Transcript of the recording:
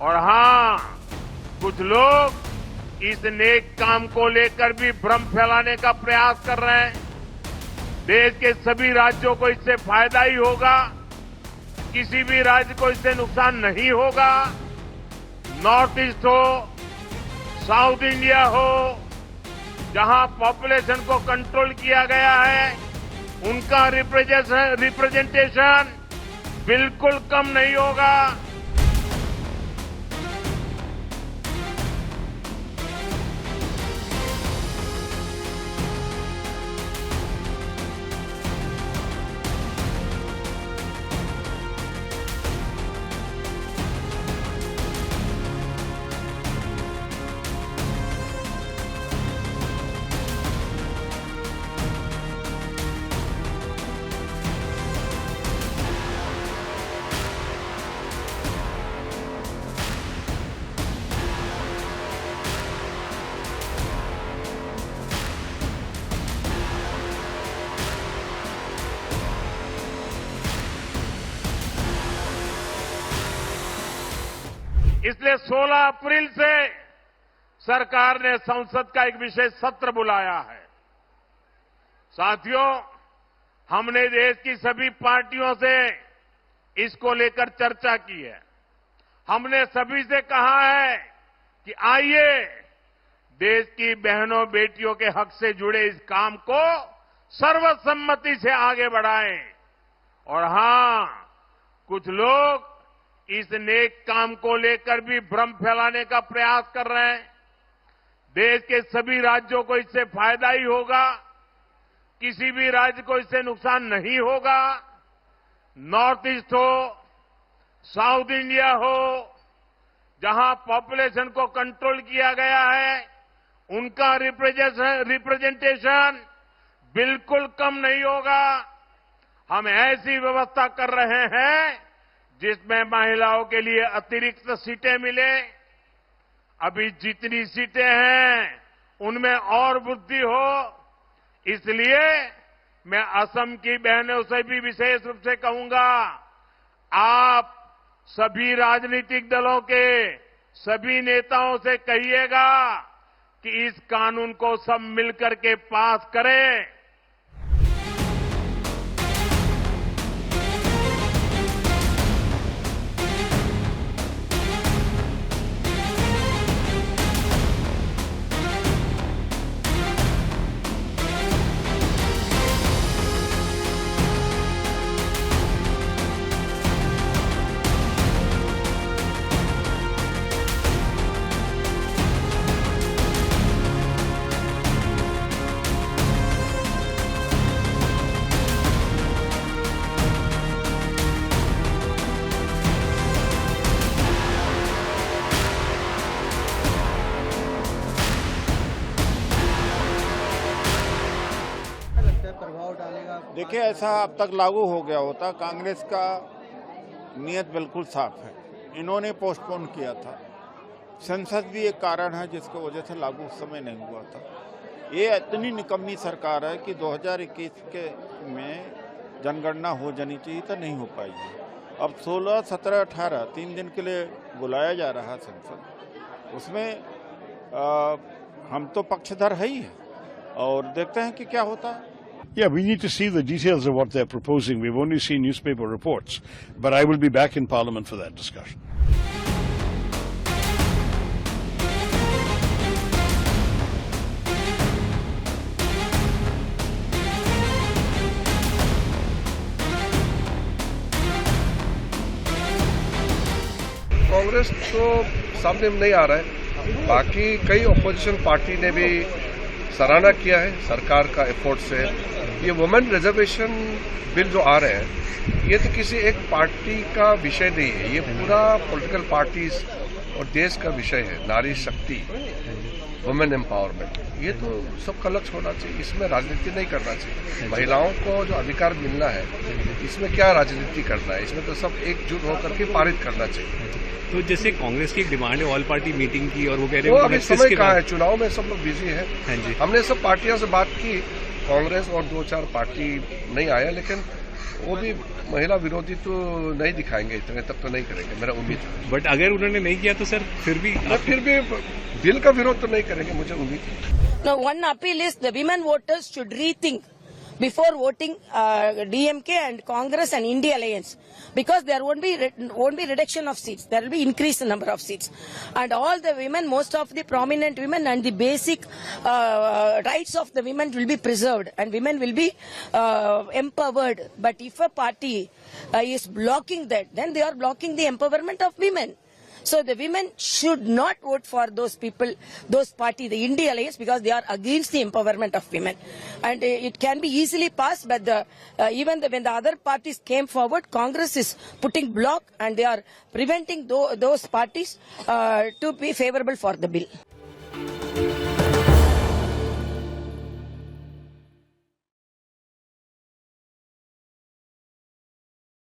और हाँ, कुछ लोग इस नेक काम को लेकर भी भ्रम फैलाने का प्रयास कर रहे हैं। देश के सभी राज्यों को इससे फायदा ही होगा, किसी भी राज्य को इससे नुकसान नहीं होगा। नॉर्थ ईस्ट हो, साउथ इंडिया हो, जहां पॉपुलेशन को कंट्रोल किया गया है, उनका रिप्रेजेंटेशन बिल्कुल कम नहीं होगा। इसलिए 16 अप्रैल से सरकार ने संसद का एक विशेष सत्र बुलाया है। साथियों, हमने देश की सभी पार्टियों से इसको लेकर चर्चा की है। हमने सभी से कहा है कि आइए देश की बहनों बेटियों के हक से जुड़े इस काम को सर्वसम्मति से आगे बढ़ाएं। और हां, कुछ लोग इस नेक काम को लेकर भी भ्रम फैलाने का प्रयास कर रहे हैं। देश के सभी राज्यों को इससे फायदा ही होगा, किसी भी राज्य को इससे नुकसान नहीं होगा। नॉर्थ ईस्ट हो, साउथ इंडिया हो, जहां पॉपुलेशन को कंट्रोल किया गया है, उनका रिप्रेजेंटेशन बिल्कुल कम नहीं होगा। हम ऐसी व्यवस्था कर रहे हैं जिसमें महिलाओं के लिए अतिरिक्त सीटें मिले। अभी जितनी सीटें हैं उनमें और वृद्धि हो। इसलिए मैं असम की बहनों से भी विशेष रूप से कहूंगा, आप सभी राजनीतिक दलों के सभी नेताओं से कहिएगा कि इस कानून को सब मिलकर के पास करें। देखिए, ऐसा अब तक लागू हो गया होता। कांग्रेस का नियत बिल्कुल साफ है। इन्होंने पोस्टपोन किया था। संसद भी एक कारण है जिसकी वजह से लागू उस समय नहीं हुआ था। ये इतनी निकम्मी सरकार है कि 2021 के में जनगणना हो जानी चाहिए तो नहीं हो पाएगी। अब 16, 17, 18 3 दिन के लिए बुलाया जा रहा है संसद। उसमें हम तो पक्षधर है ही है और देखते हैं कि क्या होता है। Yeah, we need to see the details of what they're proposing. We've only seen newspaper reports, but I will be back in Parliament for that discussion. Congress तो सामने नहीं आ रहा है। बाकी कई ऑपोजिशन पार्टी ने भी सराहना किया है सरकार का एफर्ट से। ये वुमेन रिजर्वेशन बिल जो आ रहे हैं, ये तो किसी एक पार्टी का विषय नहीं है। ये पूरा पॉलिटिकल पार्टीज और देश का विषय है। नारी शक्ति, वुमेन एम्पावरमेंट, ये तो सबका लक्ष्य होना चाहिए। इसमें राजनीति नहीं करना चाहिए। महिलाओं को जो अधिकार मिलना है, इसमें क्या राजनीति करना है? इसमें तो सब एकजुट होकर के पारित करना चाहिए। तो जैसे कांग्रेस की एक डिमांड है ऑल पार्टी मीटिंग की, और वो कह रहे हैं अभी समय कहाँ है, चुनाव में सब लोग बिजी है। हाँ जी, हमने सब पार्टियों से बात की, कांग्रेस और 2-4 पार्टी नहीं आया, लेकिन वो भी महिला विरोधी तो नहीं दिखाएंगे, इतने तक तो नहीं करेंगे, मेरा उम्मीद है। बट अगर उन्होंने नहीं किया तो सर फिर भी दिल का विरोध तो नहीं करेंगे, मुझे उम्मीद है। Now, one appeal is the women voters should rethink before voting DMK and Congress and India Alliance, because there won't be reduction of seats, there will be increase in number of seats, and all the women, most of the prominent women and the basic rights of the women will be preserved and women will be empowered. But if a party is blocking that, then they are blocking the empowerment of women. So the women should not vote for those people, those party, the India Alliance, because they are against the empowerment of women. And it can be easily passed, but when the other parties came forward, Congress is putting block and they are preventing those parties to be favorable for the bill.